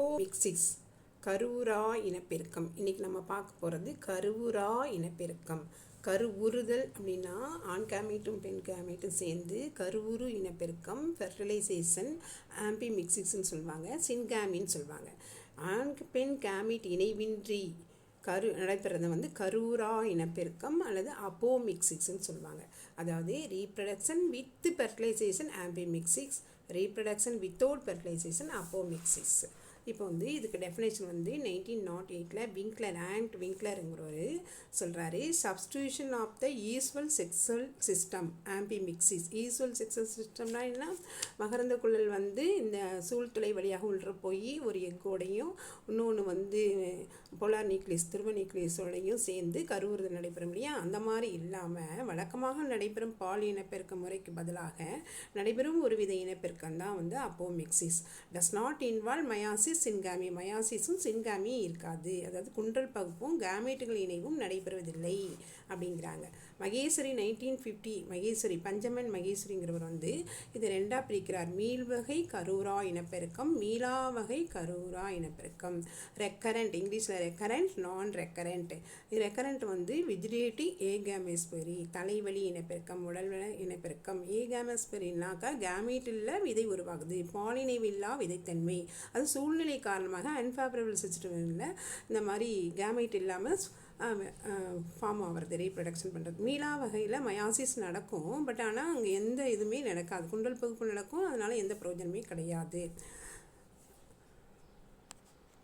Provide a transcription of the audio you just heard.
Apomixis கருவுறா இனப்பெருக்கம். இன்றைக்கி நம்ம பார்க்க போகிறது கருவுறா இனப்பெருக்கம். கருவுறுதல் அப்படின்னா ஆண் கேமேட்டும் பெண் கேமேட்டும் சேர்ந்து கருவுறு இனப்பெருக்கம், ஃபெர்டிலைசேஷன், ஆம்பிமிக்சிஸ்ன்னு சொல்லுவாங்க, சின்காமின்னு சொல்லுவாங்க. ஆண் பெண் கேமேட் இணைவின்றி நடைபெறதை கருவுறா இனப்பெருக்கம் அல்லது அப்போமிக்சிஸ்ன்னு சொல்லுவாங்க. அதாவது reproduction with fertilisation amphimixis, reproduction without fertilisation apomixis. இப்போ இதுக்கு டெஃபினேஷன் 1908 ஆண்ட் விங்க்லருங்கிறவர் சொல்கிறாரு. Substitution of the usual sexual system amphimixis. Usual sexual சிஸ்டம்னா என்ன? மகரந்த குழல் இந்த சூழ்துளை வழியாக உள்ள போய் ஒரு எக்கோடையும் இன்னொன்று போலார் நியூக்ளியஸ் துருவ நியூக்ளியஸோடையும் சேர்ந்து கருவுறுதல் நடைபெறும் இல்லையா? அந்த மாதிரி இல்லாமல் வழக்கமாக நடைபெறும் பால் இனப்பெருக்க முறைக்கு பதிலாக நடைபெறும் ஒரு வித இனப்பெருக்கம் தான் apomixis. Does not involve meiosis, syngamy. மயாசிஸும் சின்காமியும் இருக்காது. அதாவது குன்றல் பகுப்பும் கேமேட்டுகள் இணைவும் நடைபெறுவதில்லை அப்படிங்கிறாங்க. மகேஸ்வரி 1950 மகேஸ்வரி பஞ்சமன் மகேஸ்வரிங்கிறவர் இது ரெண்டாக பிரிக்கிறார். மீள்வகை கருவுறா இனப்பெருக்கம், மீளா வகை கருவுறா இனப்பெருக்கம். ரெக்கரண்ட், இங்கிலீஷில் ரெக்கரண்ட், நான் ரெக்கரண்ட். ரெக்கரண்ட் விஜிடேட்டிவ் ஏகாமெஸ்பெரி தலைவலி இனப்பெருக்கம், உடல்வள இனப்பெருக்கம். ஏகாமெஸ்பெரினாக்கா கேமேட்டில் விதை உருவாகுது, பாலினைவில்லா விதைத்தன்மை. அது சூழ்நிலை காரணமாக அன்ஃபேவரபிள் சிஸ்டமில் இந்த மாதிரி கேமேட் இல்லாமல் ஃபார்ம் ஆகிறது, ரீப்ரொடக்ஷன் பண்ணுறது. மீளா வகையில் மயாசிஸ் நடக்கும், பட் ஆனால் அங்கே எந்த இதுவுமே நடக்காது. குண்டல் பகுப்பு நடக்கும், அதனால் எந்த பிரயோஜனமே கிடையாது.